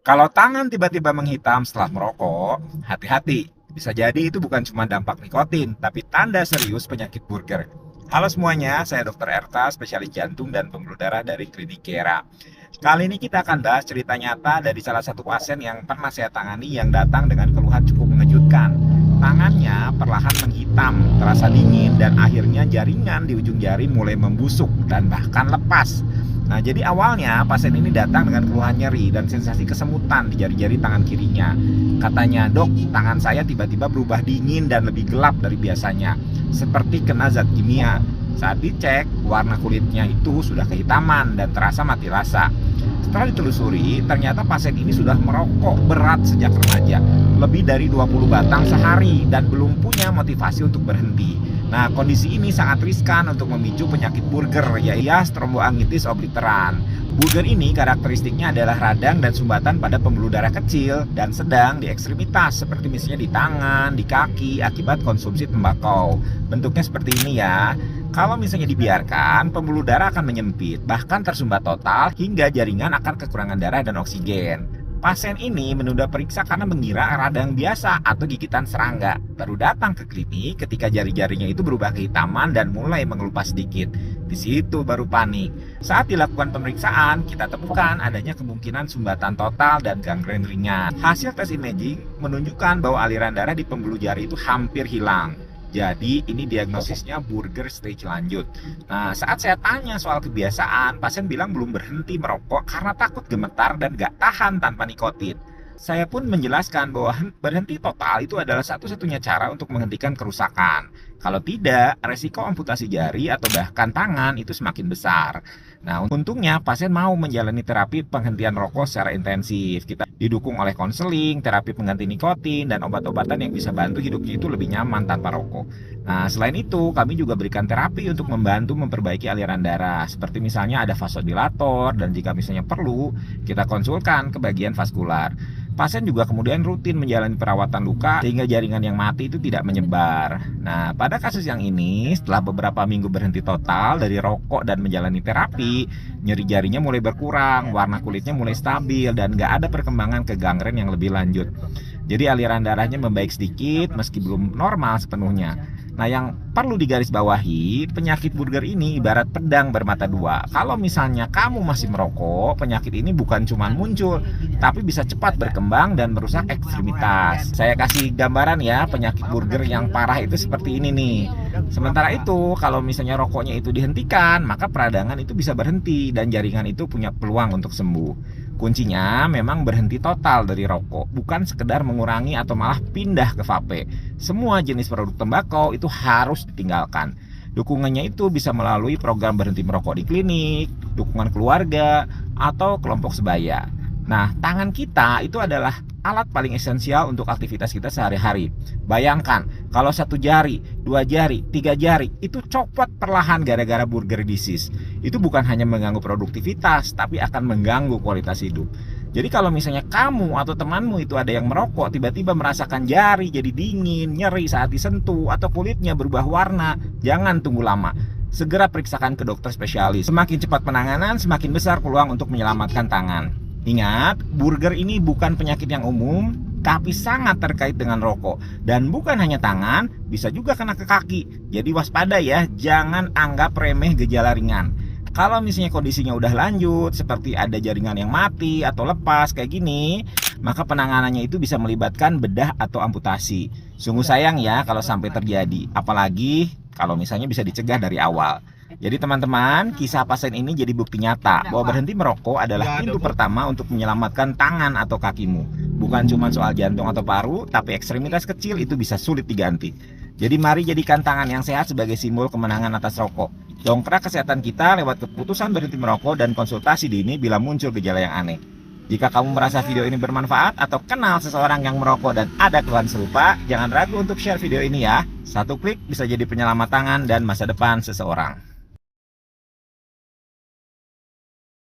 Kalau tangan tiba-tiba menghitam setelah merokok, hati-hati. Bisa jadi itu bukan cuma dampak nikotin, tapi tanda serius penyakit burger. Halo semuanya, saya Dr. Erta, spesialis jantung dan pembuluh darah dari Klinik Kera. Kali ini kita akan bahas cerita nyata dari salah satu pasien yang pernah saya tangani yang datang dengan keluhan cukup mengejutkan. Tangannya perlahan menghitam, terasa dingin, dan akhirnya jaringan di ujung jari mulai membusuk dan bahkan lepas. Nah, jadi awalnya pasien ini datang dengan keluhan nyeri dan sensasi kesemutan di jari-jari tangan kirinya. Katanya, "Dok, tangan saya tiba-tiba berubah dingin dan lebih gelap dari biasanya, seperti kena zat kimia." Saat dicek, warna kulitnya itu sudah kehitaman dan terasa mati rasa. Setelah ditelusuri, ternyata pasien ini sudah merokok berat sejak remaja, lebih dari 20 batang sehari dan belum punya motivasi untuk berhenti. Nah, kondisi ini sangat riskan untuk memicu penyakit Buerger, yaitu tromboangitis obliteran. Buerger ini karakteristiknya adalah radang dan sumbatan pada pembuluh darah kecil dan sedang di ekstremitas, seperti misalnya di tangan, di kaki, akibat konsumsi tembakau. Bentuknya seperti ini ya. Kalau misalnya dibiarkan, pembuluh darah akan menyempit, bahkan tersumbat total hingga jaringan akan kekurangan darah dan oksigen. Pasien ini menunda periksa karena mengira radang biasa atau gigitan serangga. Baru datang ke klinik ketika jari-jarinya itu berubah kehitaman dan mulai mengelupas sedikit. Di situ baru panik. Saat dilakukan pemeriksaan, kita temukan adanya kemungkinan sumbatan total dan gangren ringan. Hasil tes imaging menunjukkan bahwa aliran darah di pembuluh jari itu hampir hilang. Jadi ini diagnosisnya Buerger stage lanjut. Nah, saat saya tanya soal kebiasaan, pasien bilang belum berhenti merokok karena takut gemetar dan gak tahan tanpa nikotin. Saya pun menjelaskan bahwa berhenti total itu adalah satu-satunya cara untuk menghentikan kerusakan. Kalau tidak, resiko amputasi jari atau bahkan tangan itu semakin besar. Nah, untungnya pasien mau menjalani terapi penghentian rokok secara intensif. Kita didukung oleh konseling, terapi pengganti nikotin, dan obat-obatan yang bisa bantu hidupnya itu lebih nyaman tanpa rokok. Nah, selain itu, kami juga berikan terapi untuk membantu memperbaiki aliran darah. Seperti misalnya ada vasodilator, dan jika misalnya perlu, kita konsulkan ke bagian vaskular. Pasien juga kemudian rutin menjalani perawatan luka sehingga jaringan yang mati itu tidak menyebar. Nah, pada kasus yang ini, setelah beberapa minggu berhenti total dari rokok dan menjalani terapi, nyeri jarinya mulai berkurang, warna kulitnya mulai stabil, dan gak ada perkembangan ke gangren yang lebih lanjut. Jadi aliran darahnya membaik sedikit meski belum normal sepenuhnya. Nah, yang perlu digarisbawahi, penyakit Buerger ini ibarat pedang bermata dua. Kalau misalnya kamu masih merokok, penyakit ini bukan cuma muncul, tapi bisa cepat berkembang dan merusak ekstremitas. Saya kasih gambaran ya, penyakit Buerger yang parah itu seperti ini nih. Sementara itu, kalau misalnya rokoknya itu dihentikan, maka peradangan itu bisa berhenti dan jaringan itu punya peluang untuk sembuh. Kuncinya memang berhenti total dari rokok, bukan sekedar mengurangi atau malah pindah ke vape. Semua jenis produk tembakau itu harus ditinggalkan. Dukungannya itu bisa melalui program berhenti merokok di klinik, dukungan keluarga, atau kelompok sebaya. Nah, tangan kita itu adalah alat paling esensial untuk aktivitas kita sehari-hari. Bayangkan, kalau satu jari, dua jari, tiga jari itu copot perlahan gara-gara Buerger disease. Itu bukan hanya mengganggu produktivitas, tapi akan mengganggu kualitas hidup. Jadi kalau misalnya kamu atau temanmu itu ada yang merokok, tiba-tiba merasakan jari jadi dingin, nyeri saat disentuh, atau kulitnya berubah warna, jangan tunggu lama. Segera periksakan ke dokter spesialis. Semakin cepat penanganan, semakin besar peluang untuk menyelamatkan tangan. Ingat, Buerger ini bukan penyakit yang umum, tapi sangat terkait dengan rokok. Dan bukan hanya tangan, bisa juga kena ke kaki. Jadi waspada ya, jangan anggap remeh gejala ringan. Kalau misalnya kondisinya udah lanjut, seperti ada jaringan yang mati atau lepas kayak gini, maka penanganannya itu bisa melibatkan bedah atau amputasi. Sungguh sayang ya kalau sampai terjadi, apalagi kalau misalnya bisa dicegah dari awal. Jadi teman-teman, kisah pasien ini jadi bukti nyata bahwa berhenti merokok adalah pintu pertama untuk menyelamatkan tangan atau kakimu. Bukan cuma soal jantung atau paru, tapi ekstremitas kecil itu bisa sulit diganti. Jadi mari jadikan tangan yang sehat sebagai simbol kemenangan atas rokok. Dongkrak kesehatan kita lewat keputusan berhenti merokok dan konsultasi dini bila muncul gejala yang aneh. Jika kamu merasa video ini bermanfaat atau kenal seseorang yang merokok dan ada keluhan serupa, jangan ragu untuk share video ini ya. Satu klik bisa jadi penyelamat tangan dan masa depan seseorang.